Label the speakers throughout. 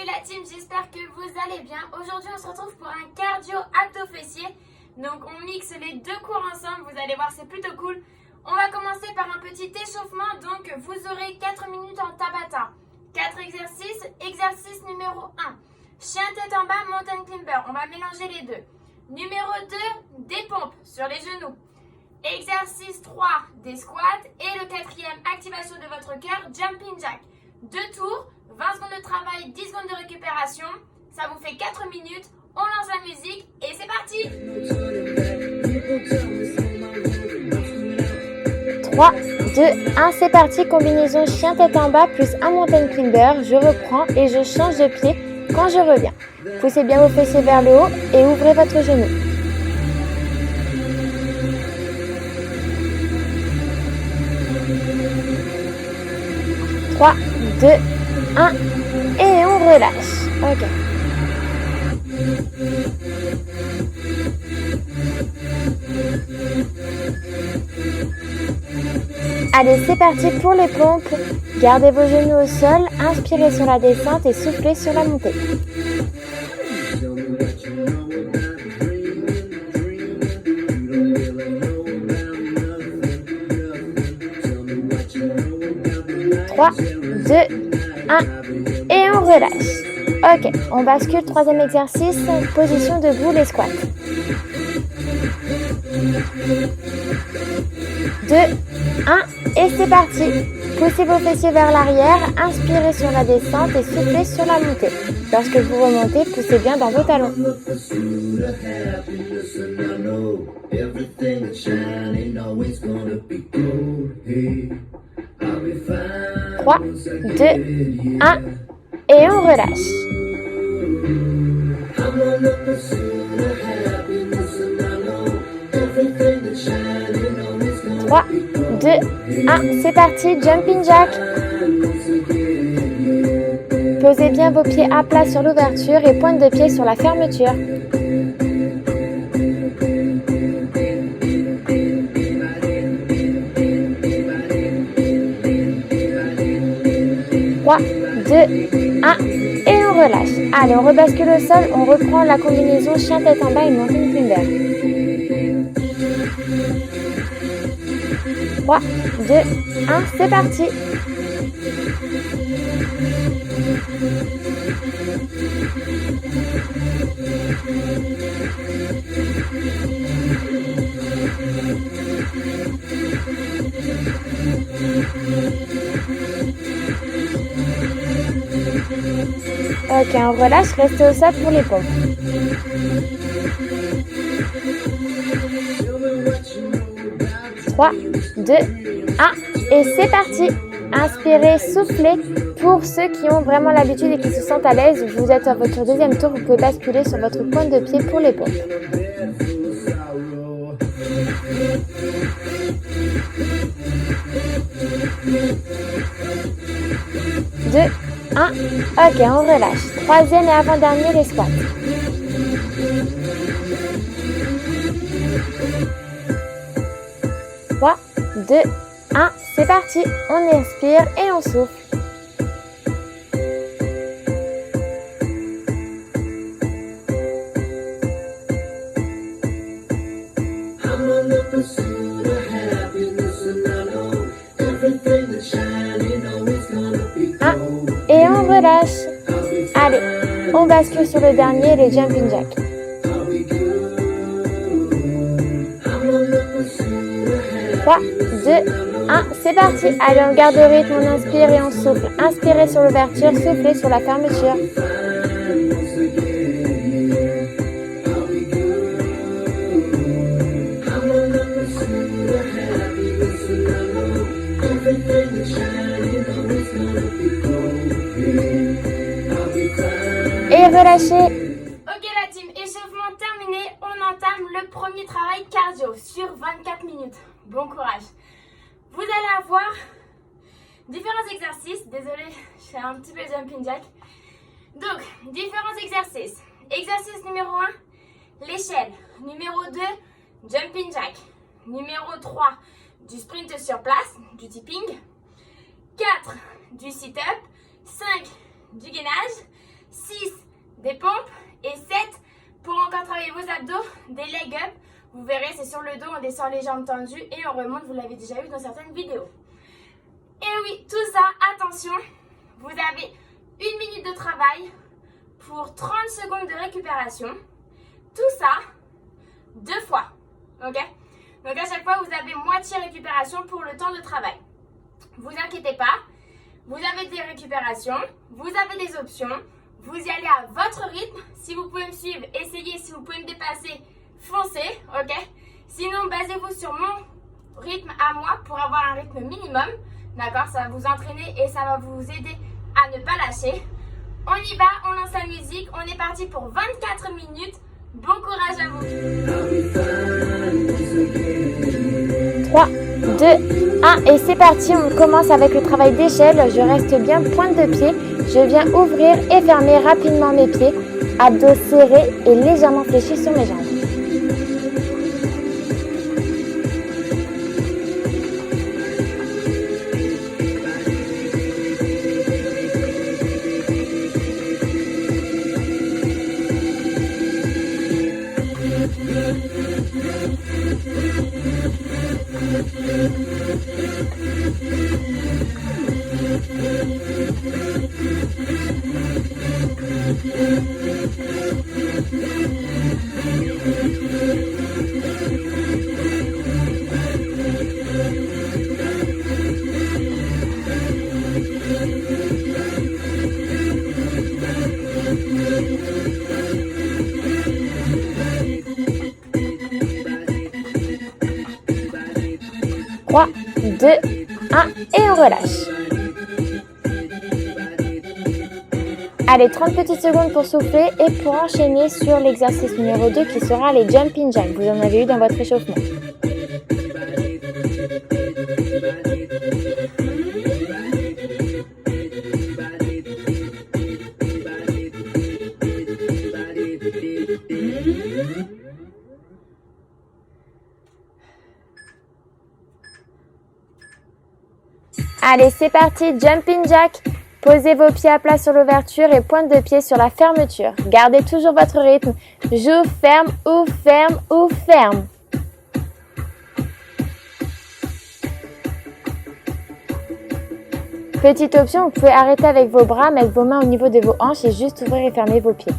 Speaker 1: Salut la team, j'espère que vous allez bien. Aujourd'hui on se retrouve pour un cardio abdos fessier. Donc on mixe les deux cours ensemble, vous allez voir c'est plutôt cool. On va commencer par un petit échauffement, donc vous aurez 4 minutes en Tabata. 4 exercices, exercice numéro 1. Chien tête en bas, mountain climber, on va mélanger les deux. Numéro 2, des pompes sur les genoux. Exercice 3, des squats. Et le quatrième, activation de votre cœur, jumping jack. 2 tours, 20 secondes de travail, 10 secondes de récupération. Ça vous fait 4 minutes. On lance la musique et c'est parti.
Speaker 2: 3, 2, 1, c'est parti. Combinaison chien tête en bas plus un mountain climber. Je reprends et je change de pied quand je reviens. Poussez bien vos fessiers vers le haut et ouvrez votre genou. 3, 2, 1 et on relâche. Ok. Allez, c'est parti pour les pompes. Gardez vos genoux au sol, inspirez sur la descente et soufflez sur la montée. Trois, 2, 1 et on relâche. Ok, on bascule, troisième exercice, position debout, les squats. 2, 1 et c'est parti. Poussez vos fessiers vers l'arrière, inspirez sur la descente et soufflez sur la montée. Lorsque vous remontez, poussez bien dans vos talons. 3, 2, 1 et on relâche. 3, 2, 1, c'est parti, jumping jack. Posez bien vos pieds à plat sur l'ouverture et pointe de pied sur la fermeture. 3, 2, 1 et on relâche. Allez, on rebascule au sol, on reprend la combinaison chien tête en bas et mountain climber. 3, 2, 1, c'est parti. Ok, on relâche, restez au sol pour les pompes. 3, 2, 1 et c'est parti. Inspirez, soufflez. Pour ceux qui ont vraiment l'habitude et qui se sentent à l'aise, vous êtes à votre deuxième tour, vous pouvez basculer sur votre pointe de pied pour les pompes. 2, 1, ok, on relâche. Troisième et avant-dernier, les squats. 3, 2, 1, c'est parti. On inspire et on souffle. Et on relâche. Allez, on bascule sur le dernier, les jumping jacks. 3, 2, 1, c'est parti. Allez, on garde le rythme, on inspire et on souffle. Inspirez sur l'ouverture, soufflez sur la fermeture. Et relâchez.
Speaker 1: Ok la team, échauffement terminé. On entame le premier travail cardio sur 24 minutes. Bon courage. Vous allez avoir différents exercices. Désolée, je fais un petit peu jumping jack. Donc, différents exercices. Exercice numéro 1, l'échelle. Numéro 2, jumping jack. Numéro 3, du sprint sur place, du tipping. 4, du sit-up. 5, du gainage. 6, des pompes. Et 7, pour encore travailler vos abdos, des leg up. Vous verrez, c'est sur le dos, on descend les jambes tendues et on remonte, vous l'avez déjà vu dans certaines vidéos. Et oui, tout ça, attention, vous avez 1 minute de travail pour 30 secondes de récupération. Tout ça, 2 fois, ok? Donc à chaque fois, vous avez moitié récupération pour le temps de travail. Vous inquiétez pas, vous avez des récupérations, vous avez des options, vous y allez à votre rythme. Si vous pouvez me suivre, essayez. Si vous pouvez me dépasser, foncez, ok? Sinon, basez-vous sur mon rythme à moi pour avoir un rythme minimum, d'accord? Ça va vous entraîner et ça va vous aider à ne pas lâcher. On y va, on lance la musique, on est parti pour 24 minutes. Bon courage à vous.
Speaker 2: 3, 2, 1 et c'est parti, on commence avec le travail d'échelle. Je reste bien pointe de pied. Je viens ouvrir et fermer rapidement mes pieds. Abdos serrés et légèrement fléchis sur mes jambes. Trois, 2, 1 et on relâche. Allez, 30 petites secondes pour souffler et pour enchaîner sur l'exercice numéro 2 qui sera les jumping jacks. Vous en avez eu dans votre échauffement. Allez, c'est parti, jumping jack. Posez vos pieds à plat sur l'ouverture et pointe de pied sur la fermeture. Gardez toujours votre rythme. J'ouvre, ferme, ouvre, ferme, ouvre, ferme. Petite option, vous pouvez arrêter avec vos bras, mettre vos mains au niveau de vos hanches et juste ouvrir et fermer vos pieds.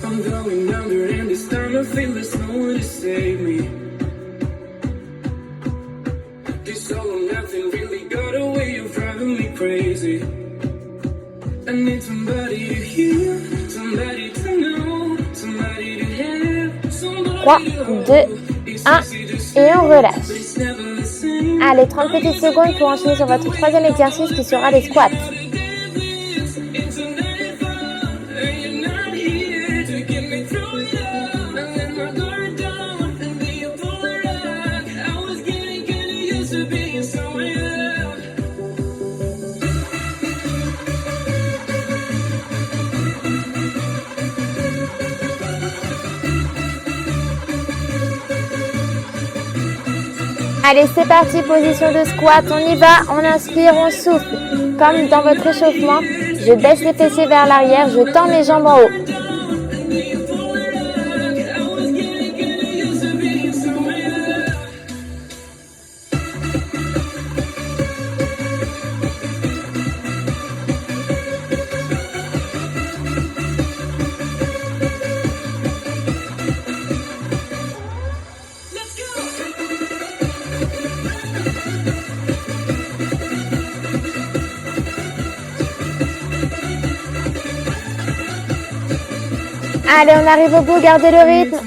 Speaker 3: I'm going under and this time I feel there's no one to save me. This all or nothing really got a way of driving me crazy. I need somebody to hear, somebody to know, somebody to have, somebody
Speaker 2: 3, 2, 1 et on relâche. Allez, 30 petites secondes pour enchaîner sur votre troisième exercice qui sera les squats. Allez, c'est parti, position de squat, on y va, on inspire, on souffle. Comme dans votre échauffement, je baisse les fessiers vers l'arrière, je tends mes jambes en haut. Allez, on arrive au bout, gardez le rythme.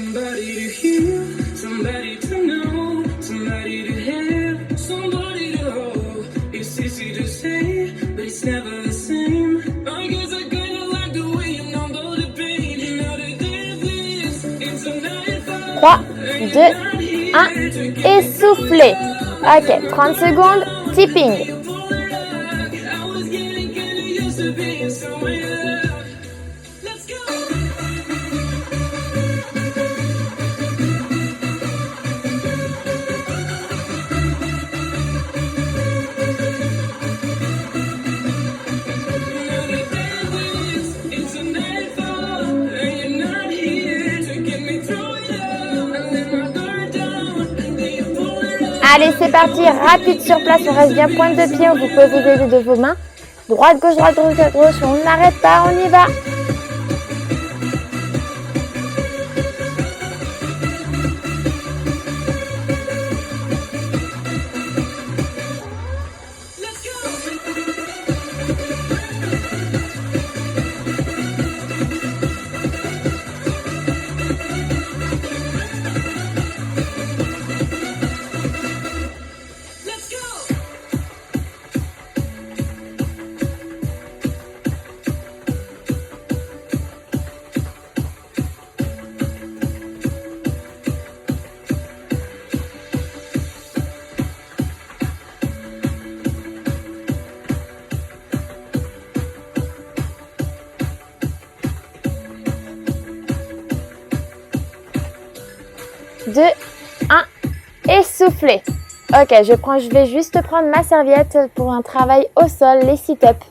Speaker 2: Trois, 2, 1 et soufflez. Ok, 30 secondes, tipping.
Speaker 3: to being someone you love. Let's go.
Speaker 2: Allez, c'est parti, rapide sur place, on reste bien pointe de pied, vous pouvez vous aider de vos mains. Droite, gauche, on n'arrête pas, on y va. Deux, un, et soufflez. Ok, je vais juste prendre ma serviette pour un travail au sol, les sit-ups.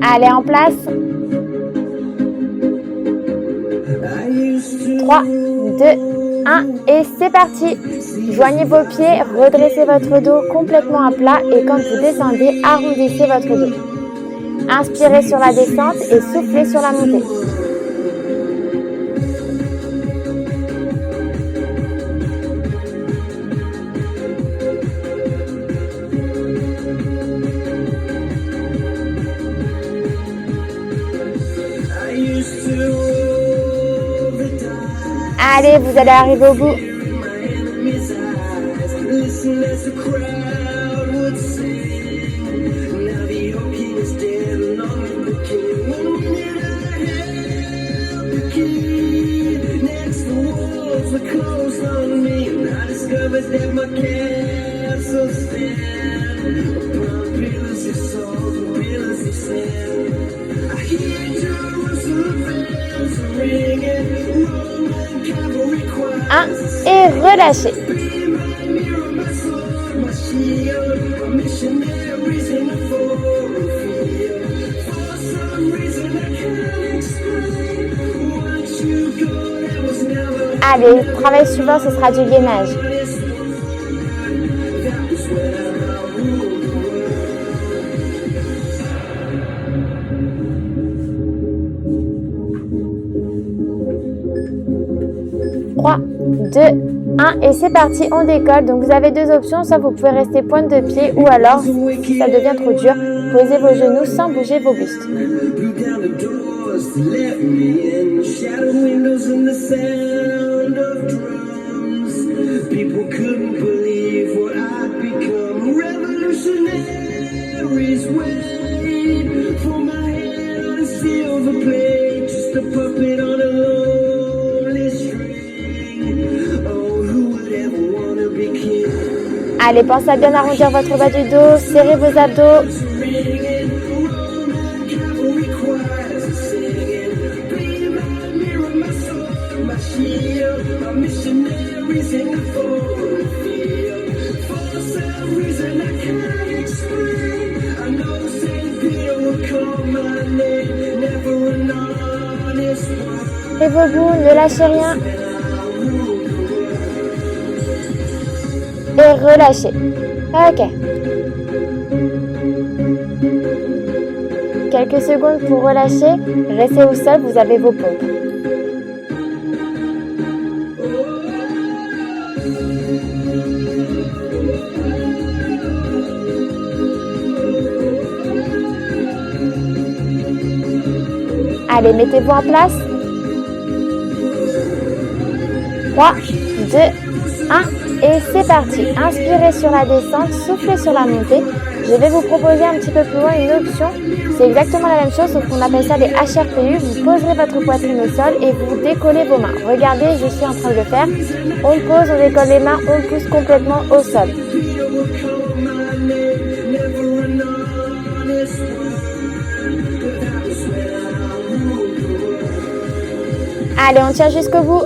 Speaker 2: Allez, en place. 3, 2, 1 et c'est parti. Joignez vos pieds, redressez votre dos complètement à plat et quand vous descendez, arrondissez votre dos. Inspirez sur la descente et soufflez sur la montée. Allez, vous allez arriver au bout. Un et relâchez. Allez, le travail suivant, ce sera du gainage. Trois, 2, 1 et c'est parti, on décolle. Donc vous avez deux options, soit vous pouvez rester pointe de pied ou alors, si ça devient trop dur, posez vos genoux sans bouger vos bustes. Allez, pensez à bien arrondir votre bas du dos, serrez vos abdos. Et vos bouts, ne lâchez rien. Et relâchez. Ok. Quelques secondes pour relâcher. Restez au sol, vous avez vos pompes. Allez, mettez-vous en place. 3, 2, 1 et c'est parti. Inspirez sur la descente, soufflez sur la montée. Je vais vous proposer un petit peu plus loin une option. C'est exactement la même chose, sauf qu'on appelle ça des HRPU. Vous poserez votre poitrine au sol et vous décollez vos mains. Regardez, je suis en train de le faire. On pose, on décolle les mains, on pousse complètement au sol. Allez, on tient jusqu'au bout.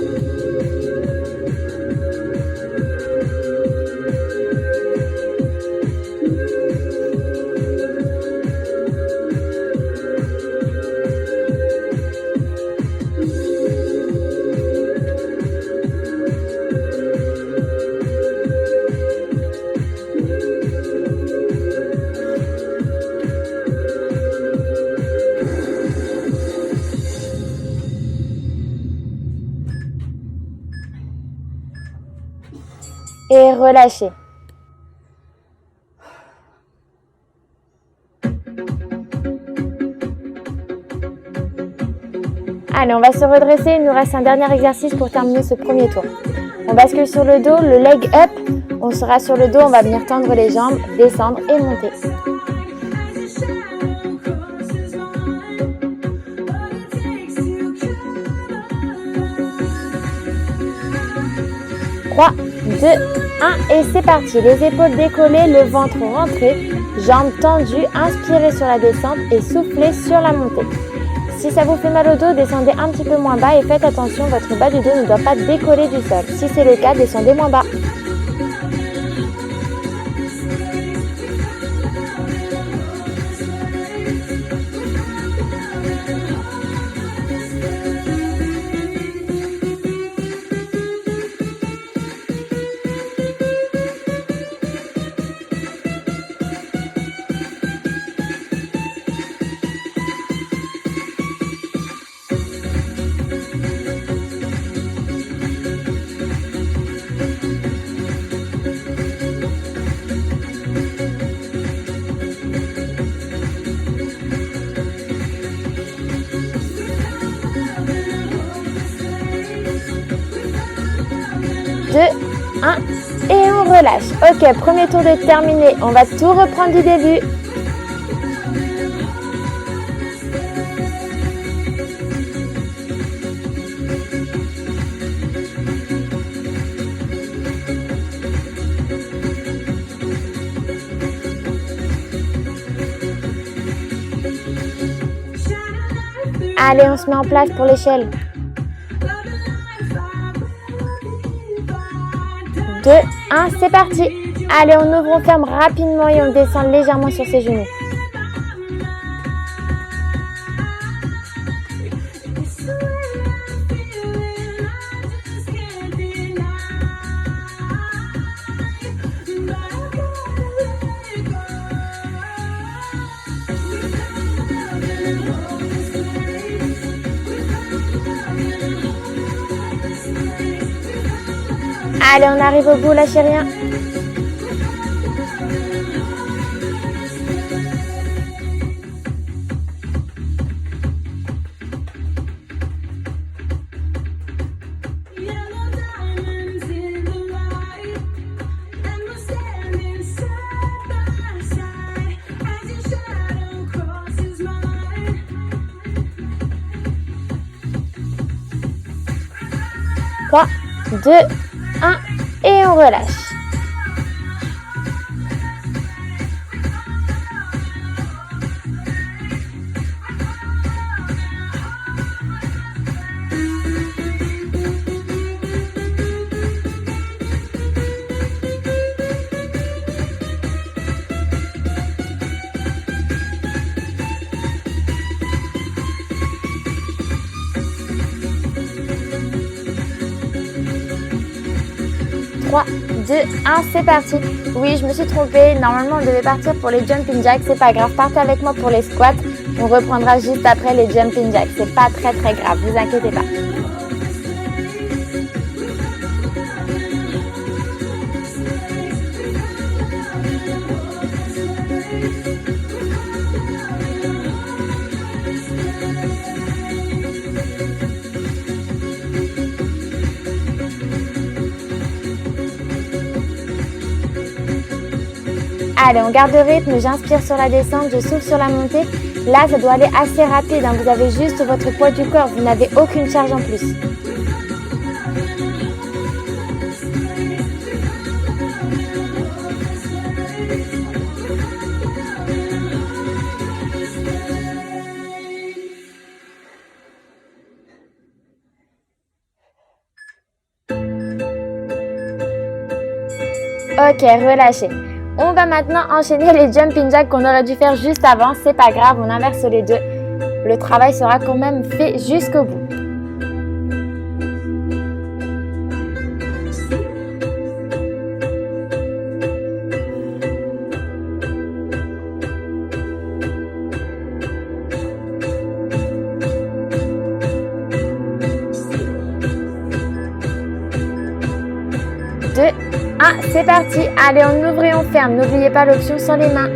Speaker 2: Et relâchez. Allez, on va se redresser. Il nous reste un dernier exercice pour terminer ce premier tour. On bascule sur le dos, le leg up. On sera sur le dos, on va venir tendre les jambes, descendre et monter. 3, 2, 1 et c'est parti. Les épaules décollées, le ventre rentré, jambes tendues, inspirez sur la descente et soufflez sur la montée. Si ça vous fait mal au dos, descendez un petit peu moins bas et faites attention, votre bas du dos ne doit pas décoller du sol. Si c'est le cas, descendez moins bas. Et on relâche. Ok, premier tour de terminé. On va tout reprendre du début. Allez, on se met en place pour l'échelle. 2, 1, c'est parti. Allez, on ouvre, on ferme rapidement et on descend légèrement sur ses genoux. Allez, on arrive au bout, lâchez rien. Trois, 2, 1 et on relâche. Trois, 2, 1, c'est parti. Oui, je me suis trompée. Normalement, on devait partir pour les jumping jacks. C'est pas grave. Partez avec moi pour les squats. On reprendra juste après les jumping jacks. C'est pas très grave. Vous inquiétez pas. Allez, on garde le rythme, j'inspire sur la descente, je souffle sur la montée. Là, ça doit aller assez rapide, hein. Vous avez juste votre poids du corps, vous n'avez aucune charge en plus. Ok, relâchez. On va maintenant enchaîner les jumping jacks qu'on aurait dû faire juste avant. C'est pas grave, on inverse les deux. Le travail sera quand même fait jusqu'au bout. C'est parti, allez on ouvre et on ferme, n'oubliez pas l'option sans les mains.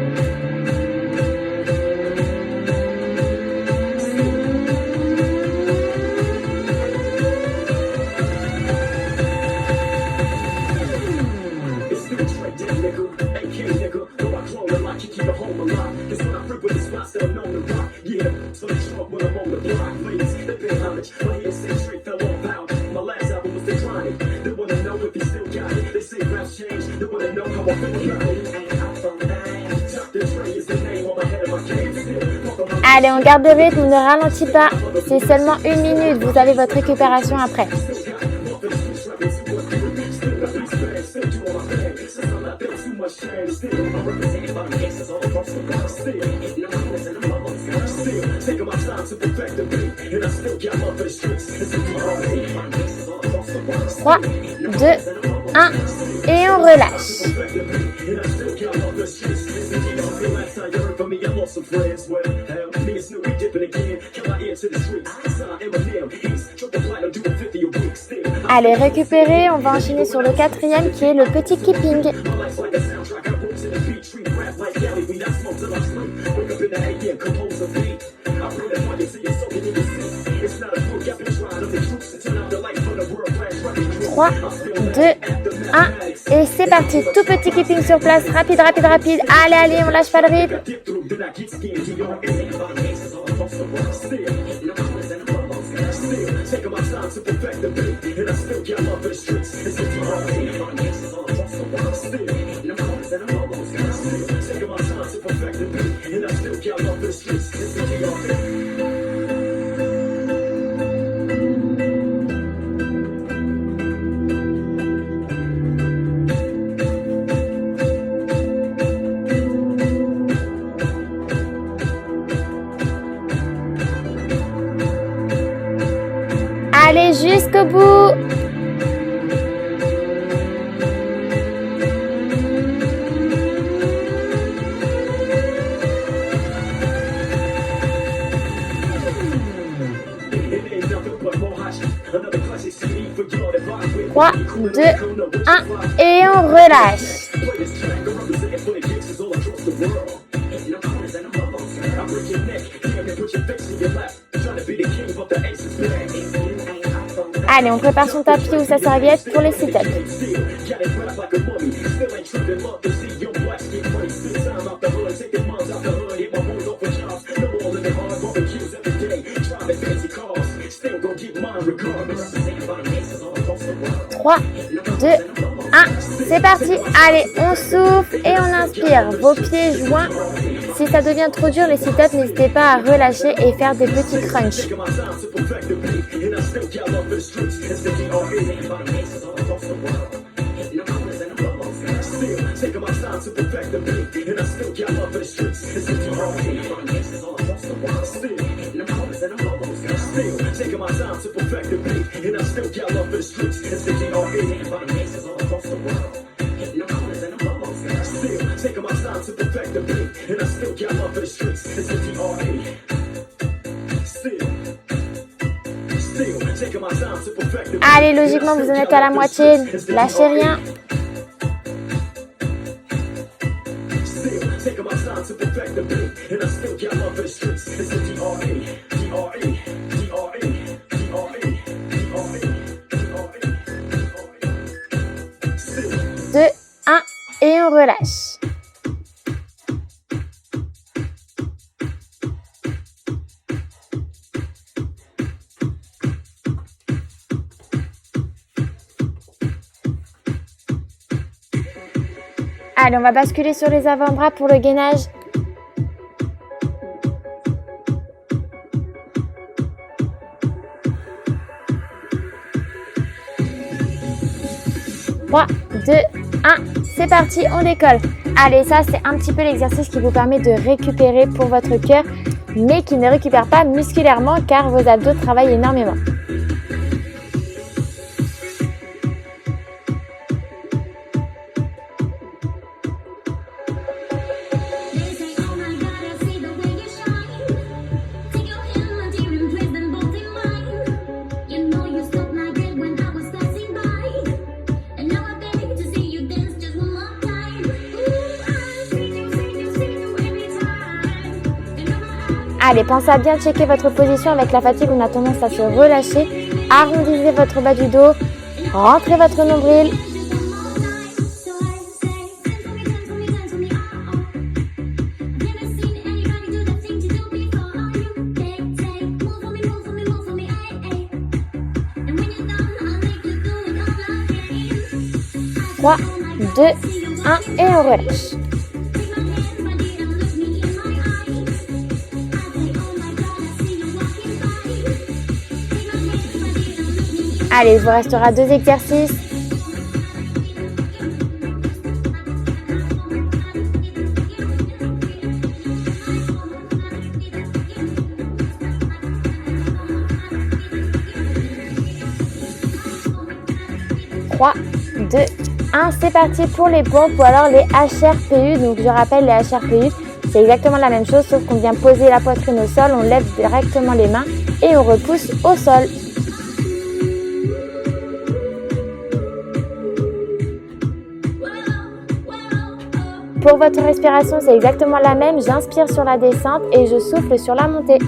Speaker 2: Allez, on garde le rythme, on ne ralentit pas. C'est seulement 1 minute, vous avez votre récupération après. Trois, 2, 1 et on relâche. Allez, récupérer, on va enchaîner sur le 4e qui est le petit keeping. Trois, 2, 1 et c'est parti. Tout petit keeping sur place, rapide, rapide, rapide. Allez, allez, on lâche pas le rythme. Allez, jusqu'au bout. Trois, 2, 1 et on relâche. Allez, on prépare son tapis ou sa serviette pour les sit-ups. Trois, 2, 1, c'est parti. Allez, on souffle et on inspire. Vos pieds joints. Si ça devient trop dur, les sit-ups, n'hésitez pas à relâcher et faire des petits crunchs. Allez, logiquement, vous en êtes à la moitié. Lâchez rien. Deux, 1 et on relâche. Allez, on va basculer sur les avant-bras pour le gainage. 3, 2, 1, c'est parti, on décolle. Allez, ça c'est un petit peu l'exercice qui vous permet de récupérer pour votre cœur, mais qui ne récupère pas musculairement car vos abdos travaillent énormément. Allez, pensez à bien checker votre position. Avec la fatigue, on a tendance à se relâcher. Arrondissez votre bas du dos. Rentrez votre nombril. Trois, 2, 1 et on relâche. Allez, il vous restera 2 exercices. Trois, 2, 1, c'est parti pour les pompes ou alors les HRPU. Donc je rappelle, les HRPU, c'est exactement la même chose sauf qu'on vient poser la poitrine au sol, on lève directement les mains et on repousse au sol. Pour votre respiration, c'est exactement la même. J'inspire sur la descente et je souffle sur la montée.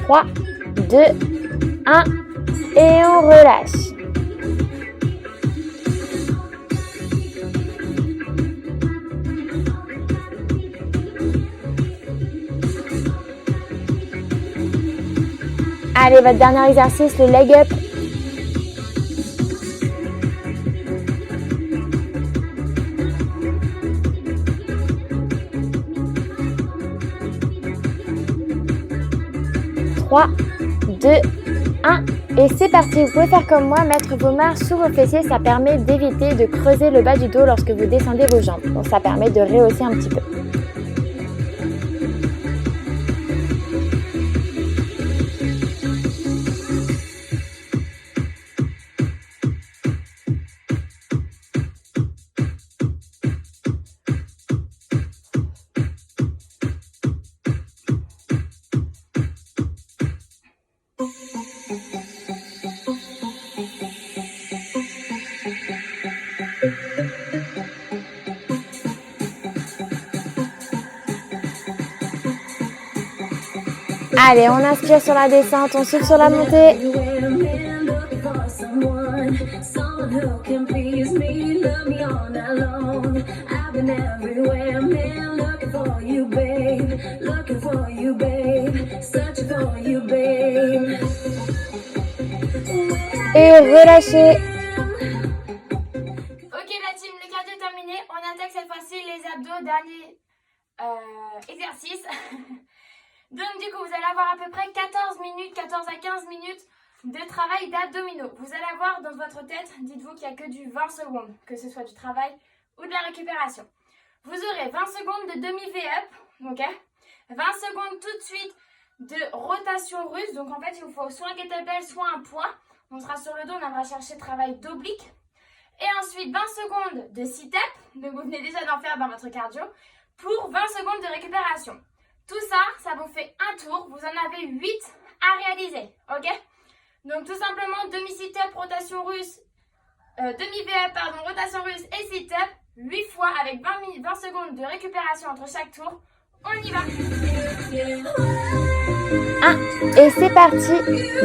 Speaker 2: Trois, 2, 1 et on relâche. Allez, votre dernier exercice, le leg up. Trois, 2, 1 et c'est parti. Vous pouvez faire comme moi, mettre vos mains sous vos fessiers. Ça permet d'éviter de creuser le bas du dos lorsque vous descendez vos jambes. Donc ça permet de rehausser un petit peu. Allez, on inspire sur la descente, on souffle sur la montée. Et relâchez.
Speaker 1: Ok la team, le cardio est terminé. On attaque cette fois-ci les abdos, dernier exercice. Donc du coup, vous allez avoir à peu près 14 minutes, 14 à 15 minutes de travail d'abdominaux. Vous allez avoir dans votre tête, dites-vous qu'il n'y a que du 20 secondes, que ce soit du travail ou de la récupération. Vous aurez 20 secondes de demi-V-up, ok, 20 secondes tout de suite de rotation russe. Donc en fait, il vous faut soit un kettlebell, soit un poids. On sera sur le dos, on viendra chercher travail d'oblique. Et ensuite, 20 secondes de sit-up, donc vous venez déjà d'en faire dans votre cardio, pour 20 secondes de récupération. Tout ça, ça vous fait un tour. Vous en avez 8 à réaliser, ok? Donc tout simplement demi-sit-up, rotation russe, demi-VF, pardon, rotation russe et sit-up, 8 fois avec 20 secondes de récupération entre chaque tour. On y va.
Speaker 2: 1 et c'est parti.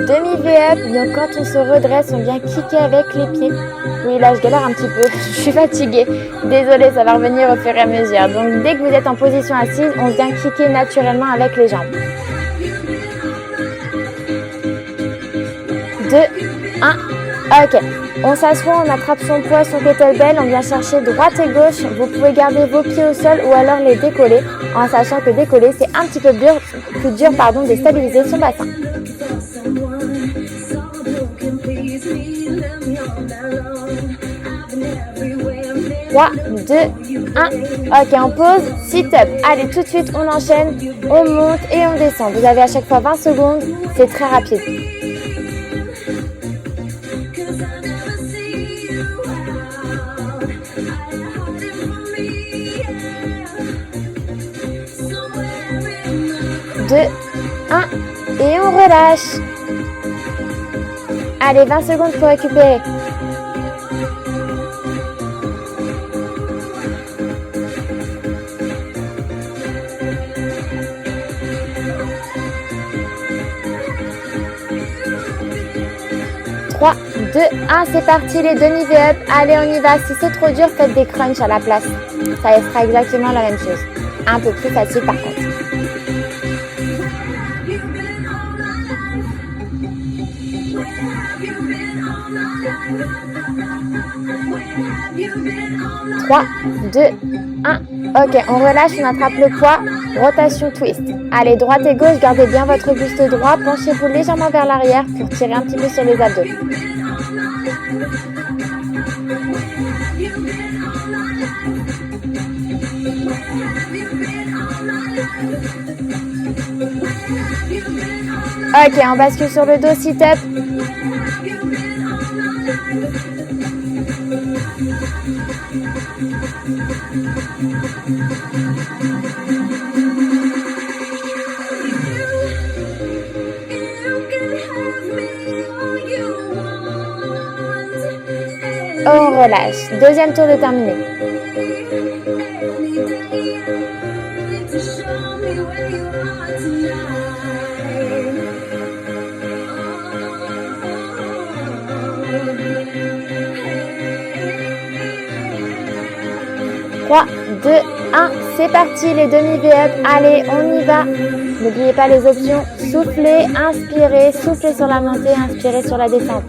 Speaker 2: Demi-V-up, donc quand on se redresse, on vient kicker avec les pieds. Oui, là je galère un petit peu, je suis fatiguée. Désolée, ça va revenir au fur et à mesure. Donc dès que vous êtes en position assise, on vient kicker naturellement avec les jambes. 2, 1, ok. On s'assoit, on attrape son poids, son kettlebell, on vient chercher droite et gauche. Vous pouvez garder vos pieds au sol ou alors les décoller, en sachant que décoller, c'est un petit peu plus dur de stabiliser son bassin. 3, 2, 1. Ok, on pose, sit-up. Allez, tout de suite, on enchaîne, on monte et on descend. Vous avez à chaque fois 20 secondes, c'est très rapide. 2, 1 et on relâche. Allez, 20 secondes pour récupérer. Trois, 2, 1, c'est parti, les demi-V-up. Allez, on y va. Si c'est trop dur, faites des crunchs à la place. Ça sera exactement la même chose. Un peu plus facile par contre. 3, 2, 1. Ok, on relâche, on attrape le poids. Rotation twist. Allez, droite et gauche, gardez bien votre buste droit. Penchez-vous légèrement vers l'arrière pour tirer un petit peu sur les abdos. Ok, on bascule sur le dos, sit-up. On relâche. Deuxième tour de terminé. Trois, 2, 1, c'est parti, les demi-V-up. Allez, on y va. N'oubliez pas les options. Soufflez, inspirez, soufflez sur la montée, inspirez sur la descente.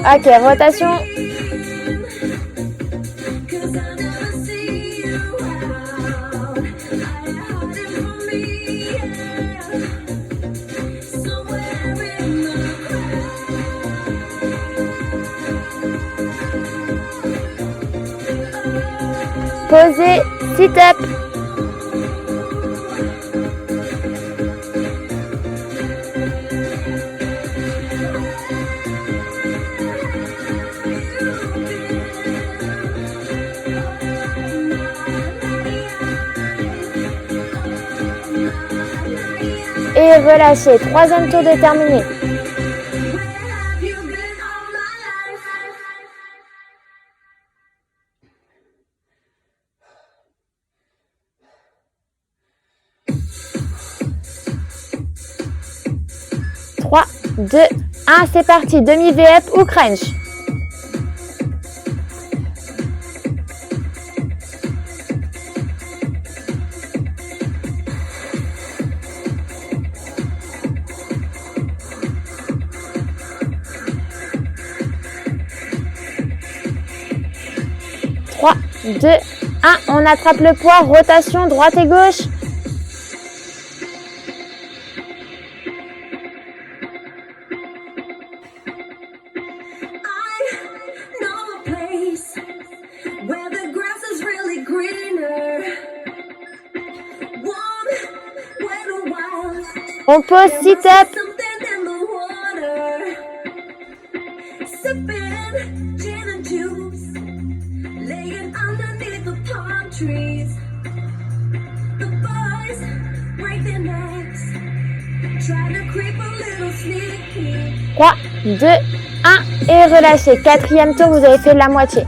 Speaker 2: Ok, rotation. Posez, sit-up. Et relâchez. Troisième tour de terminé. Trois, 2, 1, c'est parti. Demi-V-up ou crunch. Trois, 2, 1, on attrape le poids, rotation droite et gauche. On pose sit-up.
Speaker 4: trees. The boys break their necks, try to creep a little sneaky.
Speaker 2: 3, 2, 1 et relâchez. Quatrième tour, vous avez fait la moitié.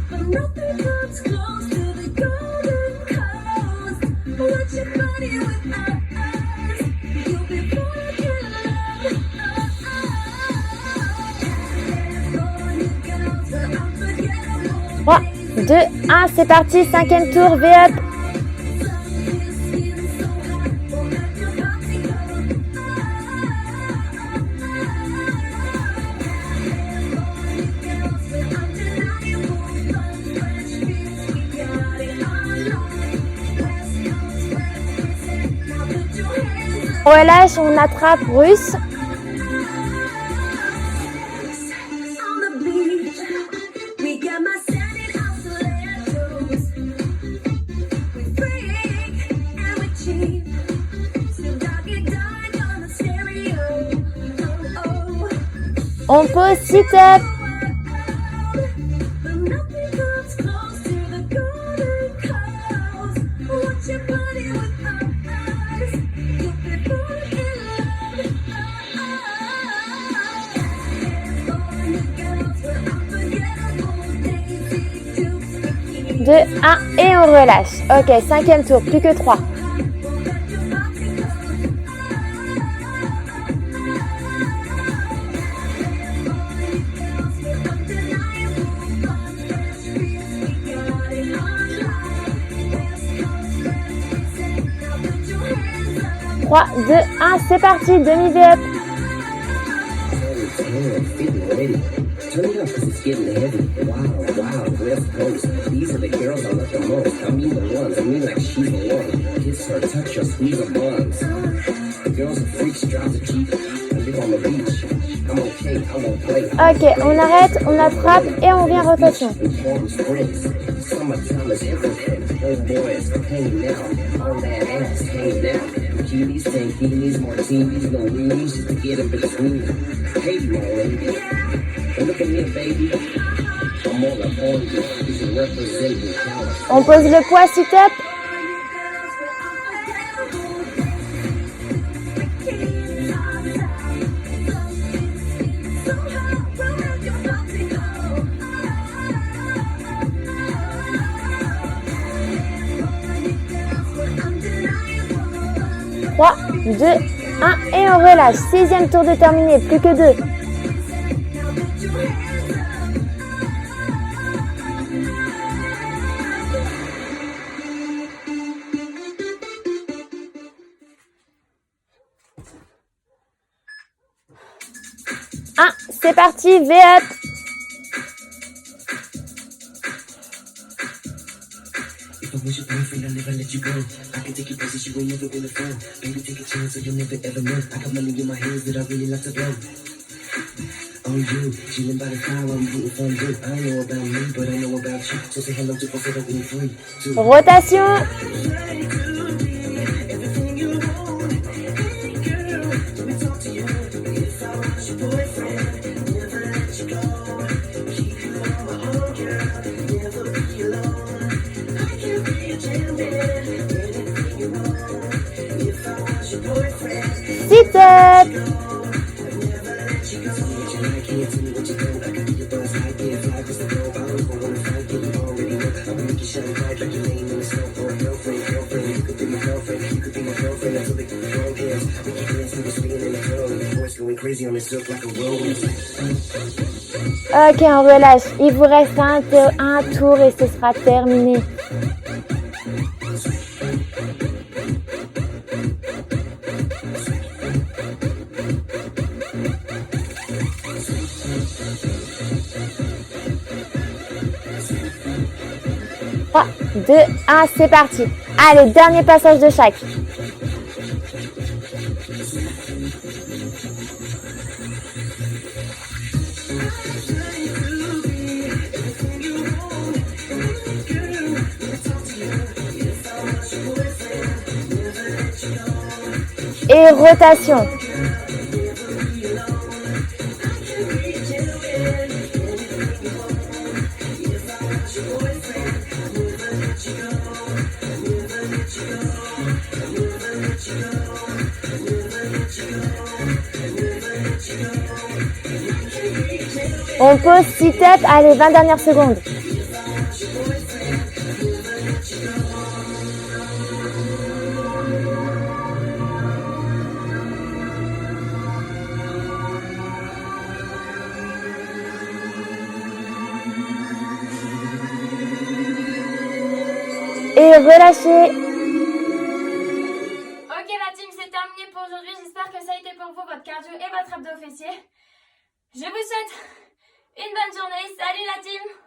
Speaker 4: But nothing comes close to the golden coast. Watch your body with eyes. You'll be falling in love. California girls are unforgettable.
Speaker 2: 3, 2, 1, c'est parti. Cinquième tour, V-up.
Speaker 4: Your skin so hot, won't let your body go.
Speaker 2: On relâche, on attrape Russe.
Speaker 4: On the beach, we got my sanded stilettos. We freak and we cheap. Still dog it dark on the stereo. Oh, oh.
Speaker 2: On pose sit-up.
Speaker 4: But nothing comes close to the golden coast. Watch your body with eyes. You'll be falling in love. California girls were unforgettable. Daisy Dukes, bikini.
Speaker 2: 2, 1 et on relâche. Ok, cinquième tour, plus que 3.
Speaker 4: Won't let your body go. California girls were undeniable. Fun, fresh feels, we got it online. West Coast represent. Now put your hands up.
Speaker 2: 3, 2, 1, c'est parti. Demi V-up.
Speaker 5: Getting ready. Turn it up 'cause it's getting heavy. Wow, wow, West Coast. These are the girls I love the most. I mean the ones. I mean like she's the one. Kiss her, touch her, squeeze her buns. The girls are freaks, drive the Jeep. I live on the beach. I'm okay, I won't play.
Speaker 2: Ok, on arrête, on attrape et on vient rotation.
Speaker 5: Warm springs. Summertime is everything. Old boys, hanging out. All that ass, hanging out. Bikinis, tankinis, martinis, no weenies, just to get in between. Hey, my lady. And look at me, baby. I'm all up on you. This is representing California.
Speaker 2: On pose le poids sit-up.
Speaker 4: Undeniable.
Speaker 2: 3, 2, 1 et on relâche. Sixième tour de terminé, plus que 2.
Speaker 4: Now put your hands up.
Speaker 2: C'est parti, V-up.
Speaker 5: If I was your boyfriend, I'll never let you go. I can take you places you ain't never been before. Baby, take a chance so you'll never ever know. I got money in my hands that I really like to blow. On you, chilling by the fire, I'm rooting for you. I know about me, but I know about you. So say hello to both of them in 3, 2.
Speaker 2: Rotation. Sit-up. Ok, on relâche. Il vous reste un tour et ce sera terminé. Trois, 2, 1, c'est parti. Allez, dernier passage de chaque. Et rotation. On pose sit-up, allez, 20 dernières secondes. Et relâchez.
Speaker 1: Ok la team, c'est terminé pour aujourd'hui. J'espère que ça a été pour vous votre cardio et votre abdos fessier. Je vous souhaite une bonne journée. Salut la team!